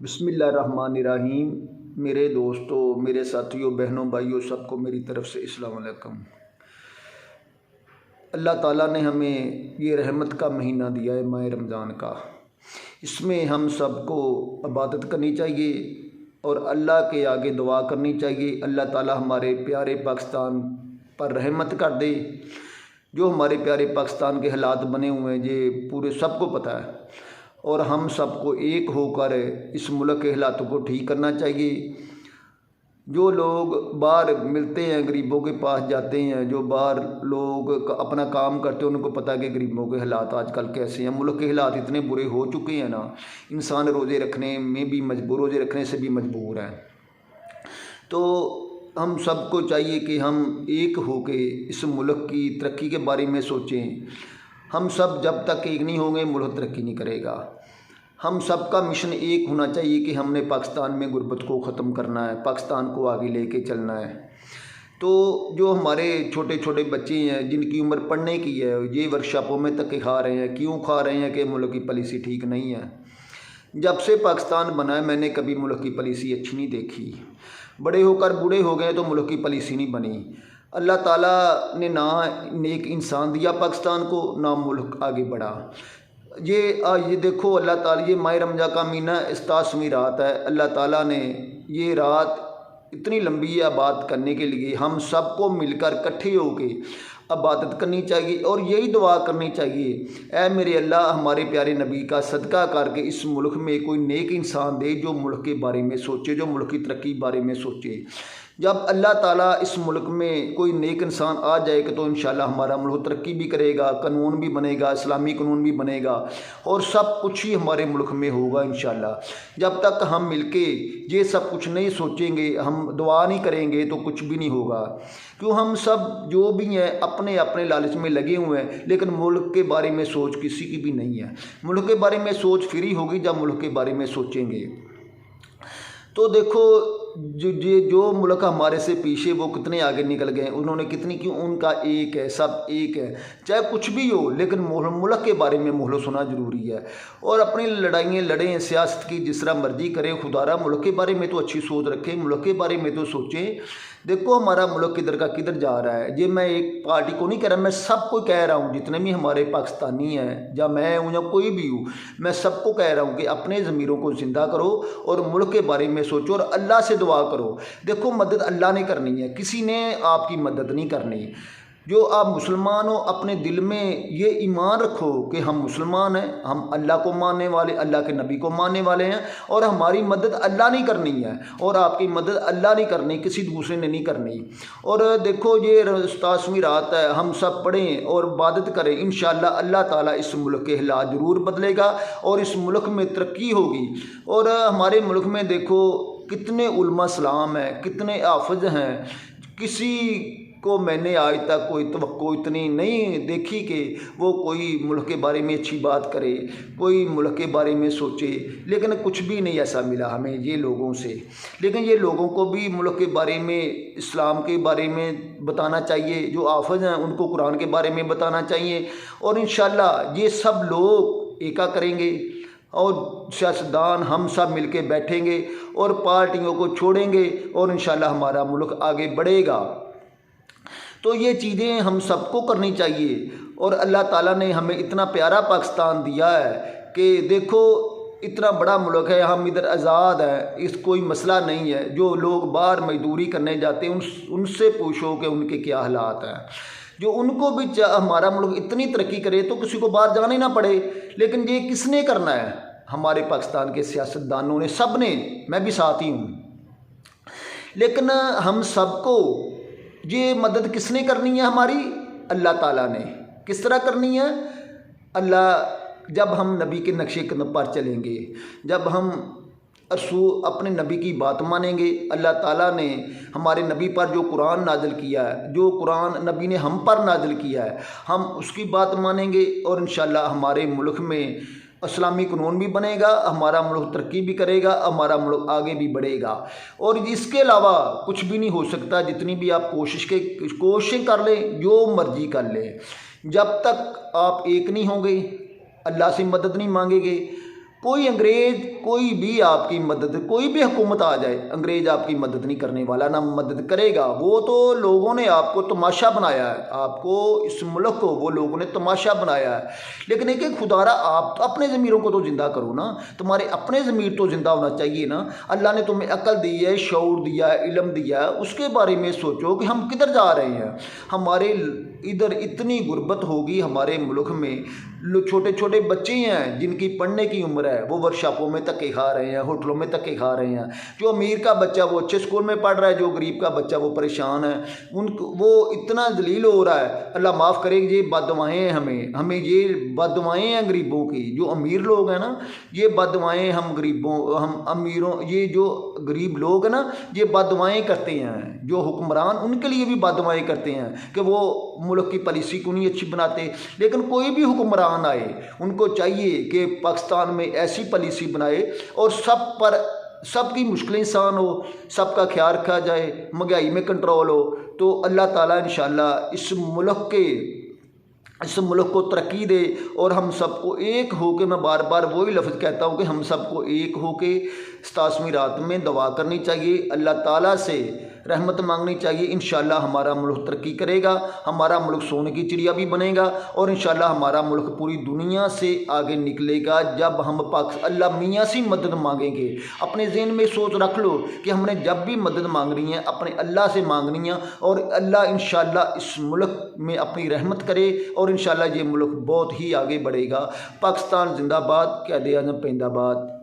बिस्मिल्लाहिर्रहमानिर्रहीम। मेरे दोस्तों, मेरे साथियों, बहनों, भाइयों, सबको मेरी तरफ से अस्सलाम वालेकुम। अल्लाह ताला ने हमें ये रहमत का महीना दिया है, माह रमज़ान का। इसमें हम सबको इबादत करनी चाहिए और अल्लाह के आगे दुआ करनी चाहिए। अल्लाह ताला हमारे प्यारे पाकिस्तान पर रहमत कर दे। जो हमारे प्यारे पाकिस्तान के हालात बने हुए हैं, ये पूरे सबको पता है और हम सबको एक होकर इस मुल्क के हालातों को ठीक करना चाहिए। जो लोग बाहर मिलते हैं, गरीबों के पास जाते हैं, जो बाहर लोग अपना काम करते हैं, उनको पता है कि गरीबों के हालात आजकल कैसे हैं। मुल्क के हालात इतने बुरे हो चुके हैं ना, इंसान रोज़े रखने में भी मजबूर, रोज़े रखने से भी मजबूर है। तो हम सबको चाहिए कि हम एक होके इस मुल्क की तरक्की के बारे में सोचें। हम सब जब तक एक नहीं होंगे, मुल्क तरक्की नहीं करेगा। हम सब का मिशन एक होना चाहिए कि हमने पाकिस्तान में गुर्बत को ख़त्म करना है, पाकिस्तान को आगे लेके चलना है। तो जो हमारे छोटे छोटे बच्चे हैं, जिनकी उम्र पढ़ने की है, ये वर्कशॉपों में धक्के खा रहे हैं। क्यों खा रहे हैं? कि मुल्क की पॉलिसी ठीक नहीं है। जब से पाकिस्तान बना है, मैंने कभी मुल्क की पॉलिसी अच्छी नहीं देखी। बड़े होकर बूढ़े हो गए तो मुल्क की पॉलिसी नहीं बनी। अल्लाह ताला ने ना नेक इंसान दिया पाकिस्तान को, ना मुल्क आगे बढ़ा। ये देखो, अल्लाह ताला, ये माह रमज़ान का महीना 87वीं रात है। अल्लाह ताला ने ये रात इतनी लंबी है इबादत करने के लिए। हम सबको मिलकर इकट्ठे होके इबादत करनी चाहिए और यही दुआ करनी चाहिए, ऐ मेरे अल्लाह, हमारे प्यारे नबी का सदका करके इस मुल्क में कोई नेक इंसान दे जो मुल्क के बारे में सोचे, जो मुल्क की तरक्की बारे में सोचे। जब अल्लाह ताला इस मुल्क में कोई नेक इंसान आ जाएगा तो इंशाल्लाह हमारा मुल्क तरक्की भी करेगा, कानून भी बनेगा, इस्लामी कानून भी बनेगा और सब कुछ ही हमारे मुल्क में होगा इंशाल्लाह। जब तक हम मिलके ये सब कुछ नहीं सोचेंगे, हम दुआ नहीं करेंगे, तो कुछ भी नहीं होगा। क्यों? हम सब जो भी हैं अपने अपने लालच में लगे हुए हैं, लेकिन मुल्क के बारे में सोच किसी की भी नहीं है। मुल्क के बारे में सोच फ्री होगी जब मुल्क के बारे में सोचेंगे। तो देखो, जो मुल्क हमारे से पीछे, वो कितने आगे निकल गए, उन्होंने कितनी, क्यों? उनका एक है, सब एक है, चाहे कुछ भी हो, लेकिन मुल्क के बारे में मोहलो सुना ज़रूरी है। और अपनी लड़ाइयाँ लड़ें, सियासत की जिस तरह मर्जी करें, खुदारा मुल्क के बारे में तो अच्छी सोच रखें, मुल्क के बारे में तो सोचें। देखो हमारा मुल्क किधर का किधर जा रहा है। ये मैं एक पार्टी को नहीं कह रहा, मैं सबको कह रहा हूँ, जितने भी हमारे पाकिस्तानी हैं, या मैं हूँ या कोई भी हूँ, मैं सबको कह रहा हूँ कि अपने ज़मीरों को ज़िंदा करो और मुल्क के बारे में सोचो और अल्लाह से दुआ करो। देखो, मदद अल्लाह ने करनी है, किसी ने आपकी मदद नहीं करनी। जो आप मुसलमान हो, अपने दिल में ये ईमान रखो कि हम मुसलमान हैं, हम अल्लाह को मानने वाले, अल्लाह के नबी को मानने वाले हैं और हमारी मदद अल्लाह नहीं करनी है और आपकी मदद अल्लाह नहीं करनी, किसी दूसरे ने नहीं करनी। और देखो, ये 87वीं रात है, हम सब पढ़ें और इबादत करें। इंशाअल्लाह अल्लाह ताला इस मुल्क के हालात ज़रूर बदलेगा और इस मुल्क में तरक्की होगी। और हमारे मुल्क में देखो कितने उलमा सलाम हैं, कितने हाफिज हैं। किसी को मैंने आज तक कोई तवक्को इतनी नहीं देखी कि वो कोई मुल्क के बारे में अच्छी बात करे, कोई मुल्क के बारे में सोचे, लेकिन कुछ भी नहीं ऐसा मिला हमें ये लोगों से। लेकिन ये लोगों को भी मुल्क के बारे में, इस्लाम के बारे में बताना चाहिए। जो हाफिज हैं उनको कुरान के बारे में बताना चाहिए और इंशाअल्लाह ये सब लोग एका करेंगे और सियासतदान हम सब मिलके बैठेंगे और पार्टियों को छोड़ेंगे और इंशाअल्लाह हमारा मुल्क आगे बढ़ेगा। तो ये चीज़ें हम सबको करनी चाहिए। और अल्लाह ताला ने हमें इतना प्यारा पाकिस्तान दिया है कि देखो, इतना बड़ा मुल्क है, हम इधर आज़ाद है, इस कोई मसला नहीं है। जो लोग बाहर मजदूरी करने जाते हैं उनसे पूछो कि उनके क्या हालात हैं। जो उनको भी हमारा मुल्क इतनी तरक्की करे तो किसी को बाहर जाना ही ना पड़े। लेकिन ये किसने करना है? हमारे पाकिस्तान के सियासतदानों ने, सब ने, मैं भी साथ ही हूँ। लेकिन हम सबको ये मदद किसने करनी है? हमारी अल्लाह ताला ने। किस तरह करनी है? अल्लाह, जब हम नबी के नक्शे कदम पर चलेंगे, जब हम अपने नबी की बात मानेंगे। अल्लाह ताला ने हमारे नबी पर जो कुरान नाजिल किया है, जो कुरान नबी ने हम पर नाजिल किया है, हम उसकी बात मानेंगे और इंशाअल्लाह हमारे मुल्क में इस्लामी कानून भी बनेगा, हमारा मुल्क तरक्की भी करेगा, हमारा मुल्क आगे भी बढ़ेगा। और इसके अलावा कुछ भी नहीं हो सकता। जितनी भी आप कोशिश कर लें, जो मर्जी कर लें, जब तक आप एक नहीं होंगे, अल्लाह से मदद नहीं मांगेंगे कोई अंग्रेज़ कोई भी आपकी मदद, कोई भी हुकूमत आ जाए, अंग्रेज़ आपकी मदद नहीं करने वाला, ना मदद करेगा। वो तो लोगों ने आपको तमाशा बनाया है, आपको इस मुल्क को वो लोगों ने तमाशा बनाया है। लेकिन एक खुदारा आप तो अपने ज़मीरों को तो ज़िंदा करो ना, तुम्हारे अपने ज़मीर तो ज़िंदा होना चाहिए ना। अल्लाह ने तुम्हें अक्ल दी है, शऊर दिया है, इल्म दिया है, उसके बारे में सोचो कि हम किधर जा रहे हैं। हमारे इधर इतनी गुर्बत होगी हमारे मुल्क में, छोटे छोटे बच्चे हैं जिनकी पढ़ने की उम्र है, वो वर्कशॉपों में धक्के खा रहे हैं, होटलों में धक्के खा रहे हैं। जो अमीर का बच्चा वो अच्छे स्कूल में पढ़ रहा है, जो गरीब का बच्चा वो परेशान है, वो इतना जलील हो रहा है। अल्लाह माफ़ करे, ये बददुआएँ हैं, हमें ये बददुआएँ हैं गरीबों की। जो अमीर लोग हैं ना, ये बददुआएँ हम गरीबों, हम अमीरों, ये जो गरीब लोग हैं ना, ये बददुआएँ करते हैं। जो हुक्मरान उनके लिए भी बददुआएँ करते हैं कि वो मुल्क की पॉलिसी क्यों नहीं अच्छी बनाते। लेकिन कोई भी हुक्मरान आए, उनको चाहिए कि पाकिस्तान में ऐसी पॉलिसी बनाए और सबकी मुश्किलें आसान हो, सबका ख्याल रखा जाए, महंगाई में कंट्रोल हो। तो अल्लाह ताला इंशाअल्लाह इस मुल्क को तरक्की दे और हम सबको एक हो के, मैं बार बार वही लफ्ज़ कहता हूँ कि हम सबको एक हो के 87वीं रात में दुआ करनी चाहिए, अल्लाह ताला से रहमत मांगनी चाहिए। इंशाअल्लाह हमारा मुल्क तरक्की करेगा, हमारा मुल्क सोने की चिड़िया भी बनेगा और इंशाअल्लाह हमारा मुल्क पूरी दुनिया से आगे निकलेगा जब हम अल्लाह मियाँ से मदद मांगेंगे। अपने ज़हन में सोच रख लो कि हमने जब भी मदद मांगनी है अपने अल्लाह से मांगनी है और अल्लाह इंशाअल्लाह इस मुल्क में अपनी रहमत करे और इंशाअल्लाह ये मुल्क बहुत ही आगे बढ़ेगा। पाकिस्तान जिंदाबाद, क़ायद-ए-आज़म जिंदाबाद।